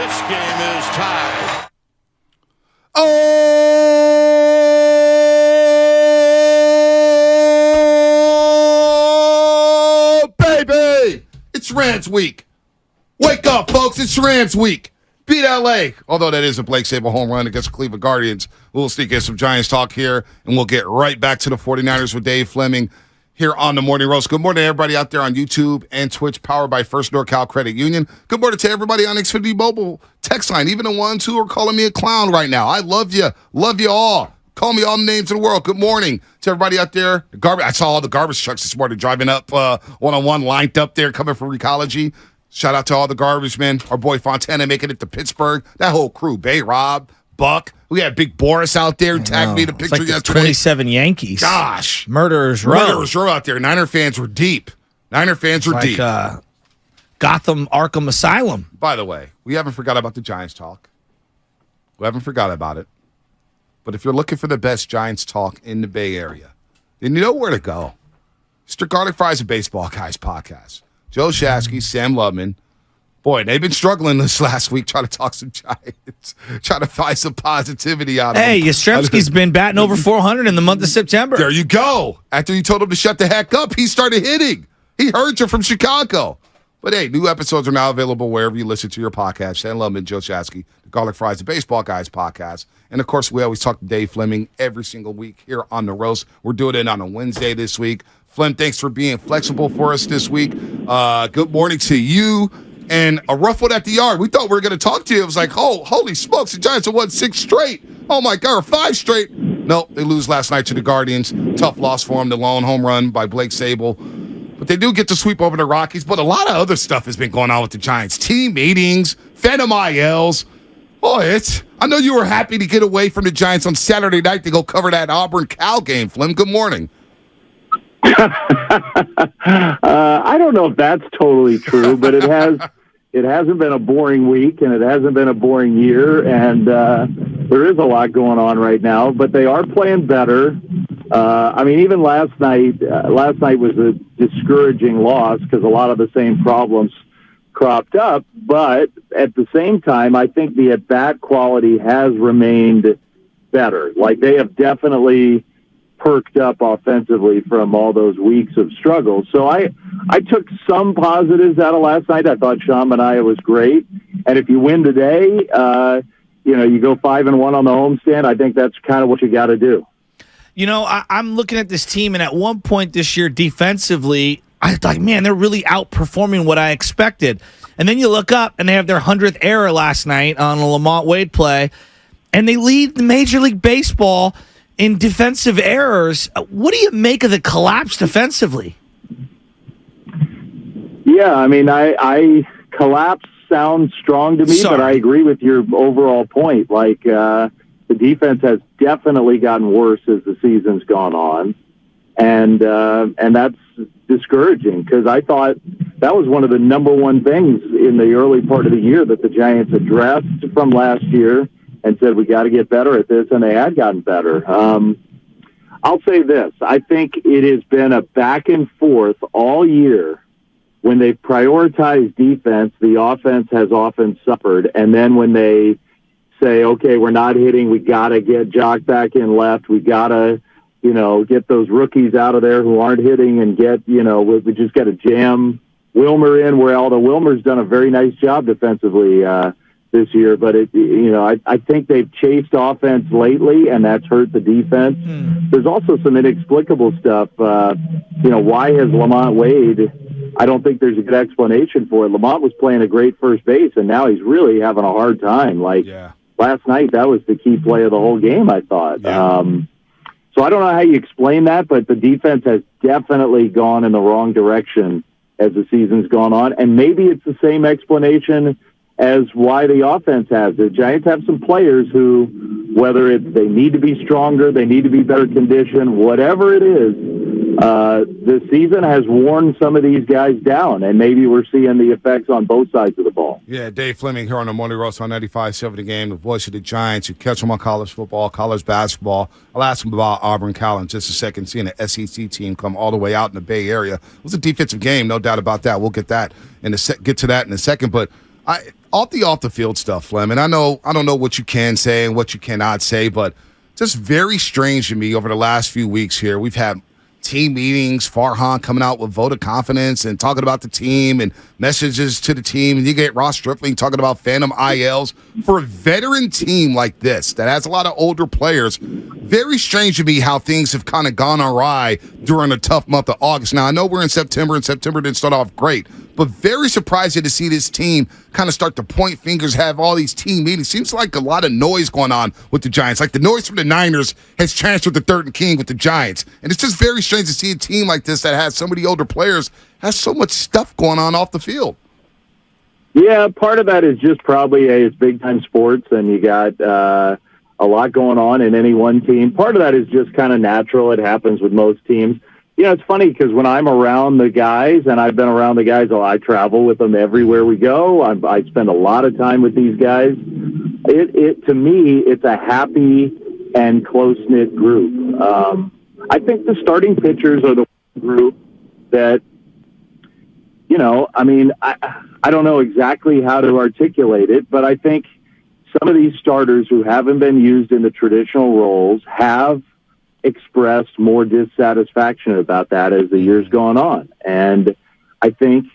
This game is tied. Oh, baby! It's Rams week. Wake up, folks. It's Rams week. Beat LA. Although that is a Blake Sable home run against the Cleveland Guardians. We'll sneak in some Giants talk here, and we'll get right back to the 49ers with Dave Flemming here on the Morning Roast. Good morning to everybody out there on YouTube and Twitch, powered by First NorCal Credit Union. Good morning to everybody on Xfinity Mobile text line, even the ones who are calling me a clown right now. I love you. Love you all. Call me all the names in the world. Good morning to everybody out there. I saw all the garbage trucks this morning driving up one-on-one, lined up there, coming from Recology. Shout out to all the garbage men. Our boy Fontana making it to Pittsburgh. That whole crew, Bay Rob, Buck. We had Big Boris out there tagged me the picture like yesterday. 27 Yankees. Gosh. Murderers Row. Murderers Row out there. Niner fans were deep. Deep. Gotham Arkham Asylum. By the way, we haven't forgot about the Giants talk. We haven't forgot about it. But if you're looking for the best Giants talk in the Bay Area, then you know where to go. Mr. Garlic Fries and Baseball Guys podcast. Joe Shasky, Sam Lubman. Boy, they've been struggling this last week trying to talk some Giants, trying to find some positivity out of them. Hey, Yastrzemski's been batting over 400 in the month of September. There you go. After you told him to shut the heck up, he started hitting. He heard you from Chicago. But hey, new episodes are now available wherever you listen to your podcast. Sam Lubman, Joe Shasky, the Garlic Fries, the Baseball Guys podcast. And, of course, we always talk to Dave Flemming every single week here on The Roast. We're doing it on a Wednesday this week. Flem, thanks for being flexible for us this week. Good morning to you. And a rough one at the yard. We thought we were going to talk to you. It was like, holy smokes, the Giants have won 6 straight. Oh, my God, or 5 straight. No, they lose last night to the Guardians. Tough loss for them, the lone home run by Blake Sable. But they do get to sweep over the Rockies. But a lot of other stuff has been going on with the Giants. Team meetings, Phantom ILs. Boy, I know you were happy to get away from the Giants on Saturday night to go cover that Auburn-Cal game, Flem. Good morning. I don't know if that's totally true, but it hasn't been a boring week, and it hasn't been a boring year, and there is a lot going on right now, but they are playing better. Even last night was a discouraging loss because a lot of the same problems cropped up, but at the same time, I think the at-bat quality has remained better. Like, they have definitely perked up offensively from all those weeks of struggle. So I took some positives out of last night. I thought Sean Manaea was great. And if you win today, you go 5-1 on the homestand. I think that's kind of what you got to do. You know, I'm looking at this team, and at one point this year defensively, I thought, man, they're really outperforming what I expected. And then you look up, and they have their 100th error last night on a Lamont Wade play, and they lead the Major League Baseball in defensive errors. What do you make of the collapse defensively? Yeah, I collapse sounds strong to me, but I agree with your overall point. Like, the defense has definitely gotten worse as the season's gone on, and that's discouraging because I thought that was one of the number one things in the early part of the year that the Giants addressed from last year and said, we got to get better at this, and they had gotten better. I'll say this. I think it has been a back and forth all year. When they've prioritized defense, the offense has often suffered. And then when they say, okay, we're not hitting, we got to get Jock back in left, we got to, get those rookies out of there who aren't hitting and get, we just got to jam Wilmer in, where although Wilmer's done a very nice job defensively this year, but I think they've chased offense lately, and that's hurt the defense. There's also some inexplicable stuff. Why has Lamont Wade? I don't think there's a good explanation for it. Lamont was playing a great first base, and now he's really having a hard time. Last night, that was the key play of the whole game, I thought. Yeah. So I don't know how you explain that, but the defense has definitely gone in the wrong direction as the season's gone on, and maybe it's the same explanation as why the offense has. The Giants have some players who, whether it's they need to be stronger, they need to be better conditioned, whatever it is, the season has worn some of these guys down, and maybe we're seeing the effects on both sides of the ball. Yeah, Dave Flemming here on the Morning Roast on 95.7 The Game, the voice of the Giants. You catch him on college football, college basketball. I'll ask him about Auburn-Cal in just a second, seeing an SEC team come all the way out in the Bay Area. It was a defensive game, no doubt about that. We'll get to that in a second, but off the field stuff, Flemming. I don't know what you can say and what you cannot say, but just very strange to me over the last few weeks here. We've had team meetings, Farhan coming out with vote of confidence and talking about the team and messages to the team. And you get Ross Stripling talking about phantom ILs. For a veteran team like this that has a lot of older players, very strange to me how things have kind of gone awry during a tough month of August. Now, I know we're in September, and September didn't start off great, but very surprising to see this team kind of start to point fingers, have all these team meetings. Seems like a lot of noise going on with the Giants. Like the noise from the Niners has transferred to Third and King with the Giants. And it's just very strange to see a team like this that has so many older players, has so much stuff going on off the field. Yeah, part of that is just probably it's big-time sports, and you got a lot going on in any one team. Part of that is just kind of natural. It happens with most teams. It's funny because when I'm around the guys, and I've been around the guys, I travel with them everywhere we go. I spend a lot of time with these guys. To me, it's a happy and close-knit group. I think the starting pitchers are the group that, I don't know exactly how to articulate it, but I think some of these starters who haven't been used in the traditional roles have expressed more dissatisfaction about that as the year's gone on. And I think,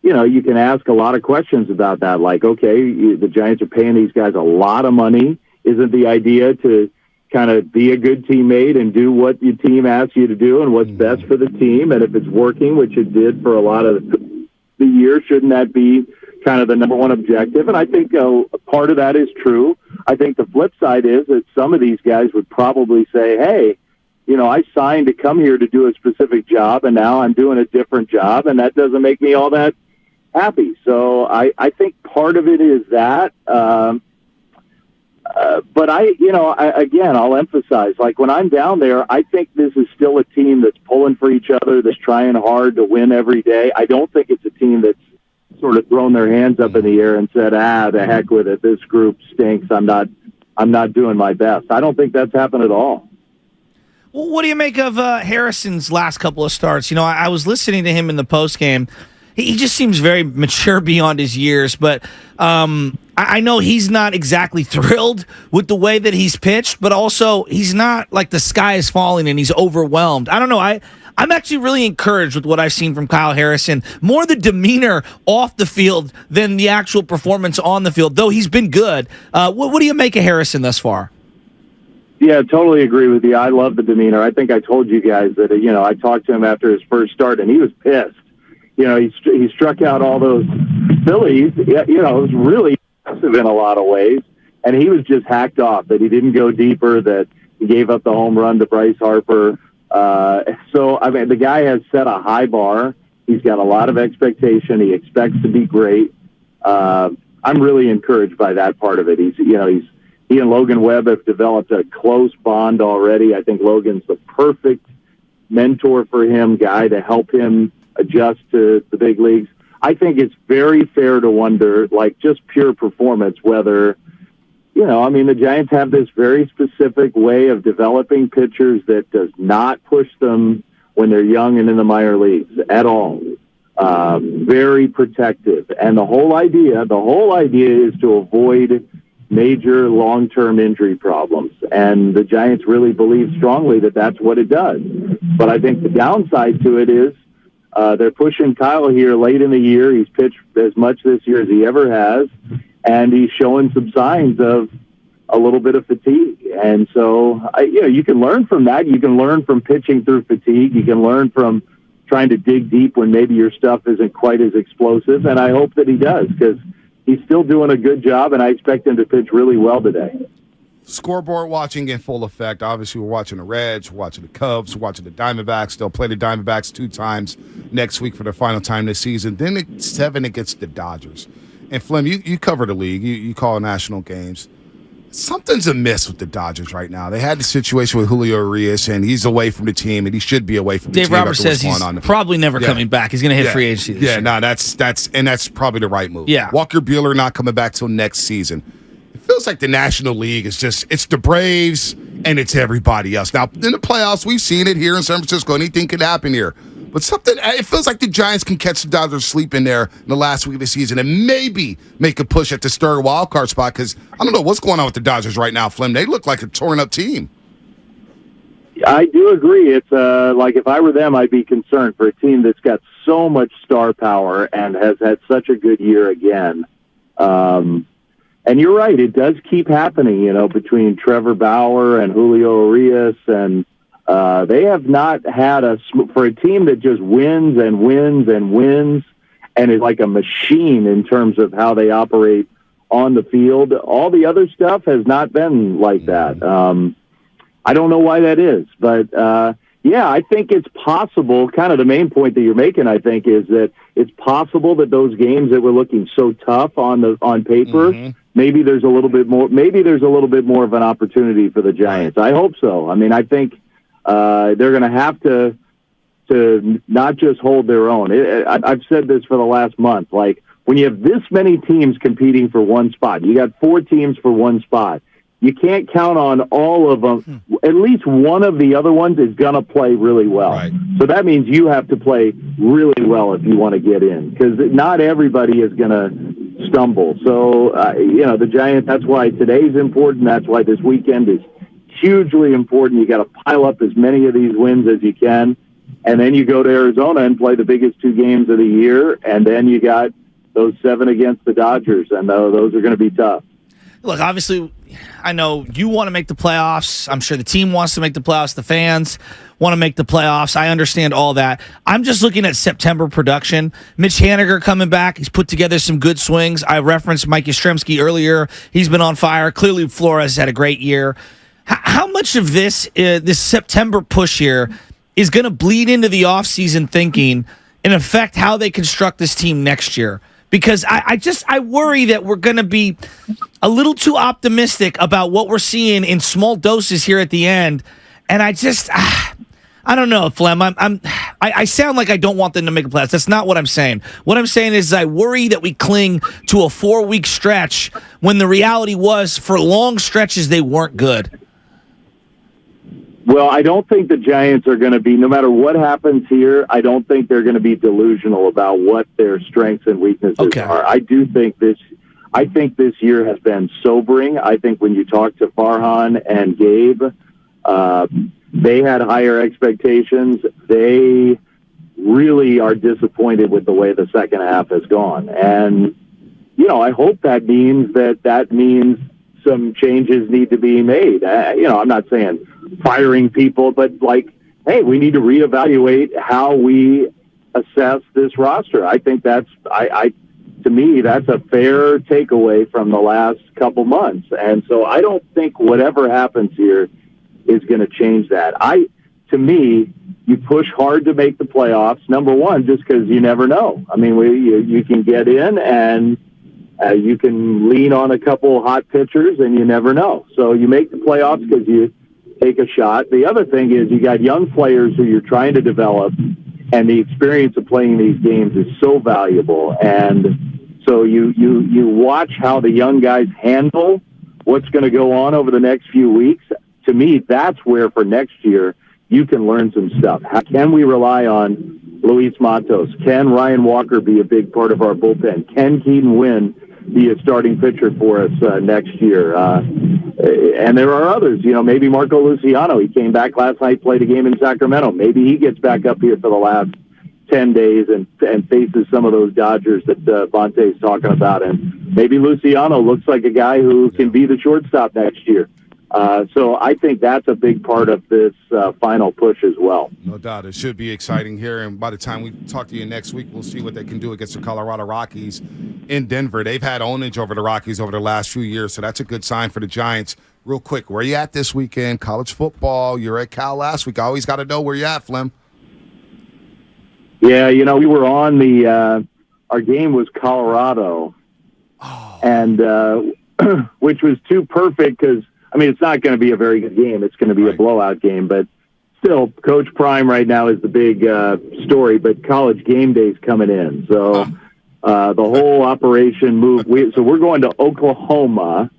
you can ask a lot of questions about that. Like, okay, the Giants are paying these guys a lot of money. Isn't the idea to kind of be a good teammate and do what your team asks you to do and what's best for the team? And if it's working, which it did for a lot of the year, shouldn't that be kind of the number one objective? And I think a part of that is true. I think the flip side is that some of these guys would probably say, hey, I signed to come here to do a specific job, and now I'm doing a different job, and that doesn't make me all that happy. So I think part of it is that. But I'll emphasize, like when I'm down there, I think this is still a team that's pulling for each other, that's trying hard to win every day. I don't think it's a team that's sort of thrown their hands up in the air and said, the heck with it. This group stinks. I'm not doing my best. I don't think that's happened at all. Well, what do you make of Harrison's last couple of starts? I was listening to him in the postgame. He just seems very mature beyond his years, but I know he's not exactly thrilled with the way that he's pitched, but also he's not like the sky is falling and he's overwhelmed. I don't know. I'm actually really encouraged with what I've seen from Kyle Harrison. More the demeanor off the field than the actual performance on the field, though he's been good. What do you make of Harrison thus far? Yeah, totally agree with you. I love the demeanor. I think I told you guys that, I talked to him after his first start, and he was pissed. He struck out all those Phillies. It was really impressive in a lot of ways. And he was just hacked off that he didn't go deeper, that he gave up the home run to Bryce Harper. The guy has set a high bar. He's got a lot of expectation. He expects to be great. I'm really encouraged by that part of it. He and Logan Webb have developed a close bond already. I think Logan's the perfect mentor for him, guy to help him adjust to the big leagues. I think it's very fair to wonder, like just pure performance, whether, the Giants have this very specific way of developing pitchers that does not push them when they're young and in the minor leagues at all. Very protective. And the whole idea is to avoid major long-term injury problems. And the Giants really believe strongly that that's what it does. But I think the downside to it is they're pushing Kyle here late in the year. He's pitched as much this year as he ever has, and he's showing some signs of a little bit of fatigue. And so, you can learn from that. You can learn from pitching through fatigue. You can learn from trying to dig deep when maybe your stuff isn't quite as explosive. And I hope that he does, because he's still doing a good job, and I expect him to pitch really well today. Scoreboard watching in full effect. Obviously, we're watching the Reds, we're watching the Cubs, we're watching the Diamondbacks. They'll play the Diamondbacks 2 times next week for the final time this season. Then at 7, it gets the Dodgers. And, Flem, you cover the league. You call national games. Something's amiss with the Dodgers right now. They had the situation with Julio Urias, and he's away from the team, and he should be away from the team. Dave Roberts says he's probably never coming back. He's going to hit free agency this year. No, that's probably the right move. Yeah. Walker Buehler not coming back till next season. It feels like the National League is it's the Braves and it's everybody else. Now, in the playoffs, we've seen it here in San Francisco. Anything can happen here. But it feels like the Giants can catch the Dodgers sleeping there in the last week of the season and maybe make a push at the third wild card spot because I don't know what's going on with the Dodgers right now, Flem. They look like a torn up team. I do agree. It's like if I were them, I'd be concerned for a team that's got so much star power and has had such a good year again. And you're right, it does keep happening, between Trevor Bauer and Julio Urias, and they have not had for a team that just wins and wins and wins and is like a machine in terms of how they operate on the field. All the other stuff has not been like that. I don't know why that is, but I think it's possible. Kind of the main point that you're making, I think, is that it's possible that those games that were looking so tough on paper, maybe there's a little bit more. Maybe there's a little bit more of an opportunity for the Giants. I hope so. I mean, I think they're going to have to not just hold their own. I've said this for the last month. Like when you have this many teams competing for one spot, you got 4 teams for one spot. You can't count on all of them. At least one of the other ones is going to play really well. Right. So that means you have to play really well if you want to get in, because not everybody is going to stumble. So, the Giants, that's why today's important. That's why this weekend is hugely important. You got to pile up as many of these wins as you can. And then you go to Arizona and play the biggest 2 games of the year. And then you got those 7 against the Dodgers. And those are going to be tough. Look, obviously, I know you want to make the playoffs. I'm sure the team wants to make the playoffs. The fans want to make the playoffs. I understand all that. I'm just looking at September production. Mitch Haniger coming back. He's put together some good swings. I referenced Mike Yastrzemski earlier. He's been on fire. Clearly, Flores had a great year. How much of this September push here is going to bleed into the offseason thinking and affect how they construct this team next year? Because I worry that we're going to be a little too optimistic about what we're seeing in small doses here at the end. And I don't know, Flem. I sound like I don't want them to make a playoffs. That's not what I'm saying. What I'm saying is I worry that we cling to a 4-week stretch when the reality was for long stretches they weren't good. Well, I don't think the Giants are going to be, no matter what happens here, I don't think they're going to be delusional about what their strengths and weaknesses are. I think this year has been sobering. I think when you talk to Farhan and Gabe, they had higher expectations. They really are disappointed with the way the second half has gone. And, I hope that means some changes need to be made. I'm not saying firing people, but hey, we need to reevaluate how we assess this roster. I think to me, that's a fair takeaway from the last couple months. And so I don't think whatever happens here is going to change that. To me, you push hard to make the playoffs. Number one, just because you never know. I mean, you can get in and you can lean on a couple hot pitchers, and you never know. So you make the playoffs because you take a shot. The other thing is you got young players who you're trying to develop, and the experience of playing these games is so valuable. And so you watch how the young guys handle what's going to go on over the next few weeks. To me, that's where for next year you can learn some stuff. How can we rely on Luis Matos? Can Ryan Walker be a big part of our bullpen? Can Keaton Wynn be a starting pitcher for us next year? And there are others, maybe Marco Luciano. He came back last night, played a game in Sacramento. Maybe he gets back up here for the last 10 days and faces some of those Dodgers that Bonte's talking about. And maybe Luciano looks like a guy who can be the shortstop next year. So I think that's a big part of this final push as well. No doubt. It should be exciting here. And by the time we talk to you next week, we'll see what they can do against the Colorado Rockies in Denver. They've had ownage over the Rockies over the last few years, so that's a good sign for the Giants. Real quick, where you at this weekend? College football. You're at Cal last week. I always got to know where you at, Flem. Yeah, we were on our game was Colorado, and which was too perfect because, it's not going to be a very good game. It's going to be a blowout game, but still, Coach Prime right now is the big story, but College Game Day's coming in. So the whole operation moved. So we're going to Oklahoma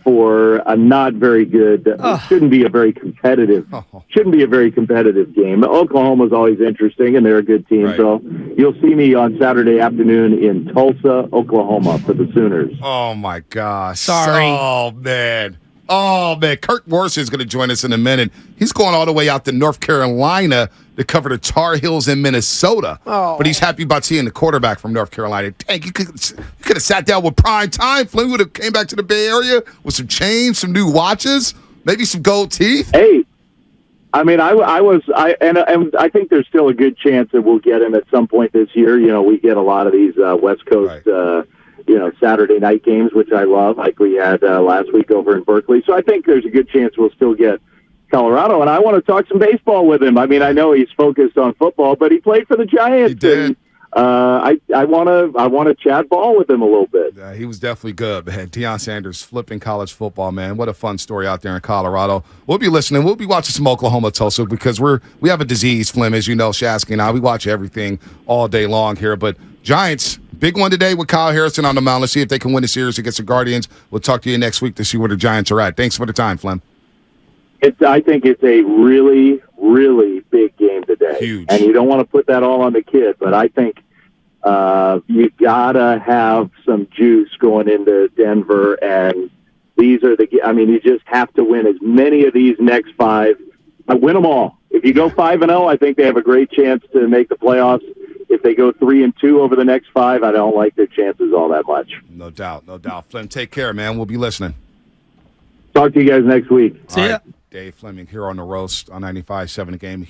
for a not very good. Shouldn't be a very competitive. Shouldn't be a very competitive game. Oklahoma's always interesting, and they're a good team. Right. So you'll see me on Saturday afternoon in Tulsa, Oklahoma, for the Sooners. Oh my gosh! Sorry. Oh man. Kurt Warsh is going to join us in a minute. He's going all the way out to North Carolina to cover the Tar Heels in Minnesota. But he's happy about seeing the quarterback from North Carolina. Dang, you could have sat down with prime time. Flemming would have came back to the Bay Area with some chains, some new watches, maybe some gold teeth. Hey, I mean, I think there's still a good chance that we'll get him at some point this year. You know, we get a lot of these West Coast. Right. Saturday night games, which I love, like we had last week over in Berkeley. So I think there's a good chance we'll still get Colorado, and I want to talk some baseball with him. I mean, I know he's focused on football, but he played for the Giants. He did. And, I want to chat ball with him a little bit. Yeah, he was definitely good, man. Deion Sanders flipping college football, man. What a fun story out there in Colorado. We'll be listening. We'll be watching some Oklahoma Tulsa because we have a disease, Flem, as you know, Shasky and I. We watch everything all day long here, but Giants. Big one today with Kyle Harrison on the mound. Let's see if they can win the series against the Guardians. We'll talk to you next week to see where the Giants are at. Thanks for the time, Flem. I think it's a really, really big game today. Huge. And you don't want to put that all on the kid, but I think you got to have some juice going into Denver. And you just have to win as many of these next 5. Win them all. If you go 5-0, I think they have a great chance to make the playoffs. If they go 3-2 over the next 5, I don't like their chances all that much. No doubt. Flem, take care, man. We'll be listening. Talk to you guys next week. See ya. Dave Flemming here on the Roast on 95.7 The Game.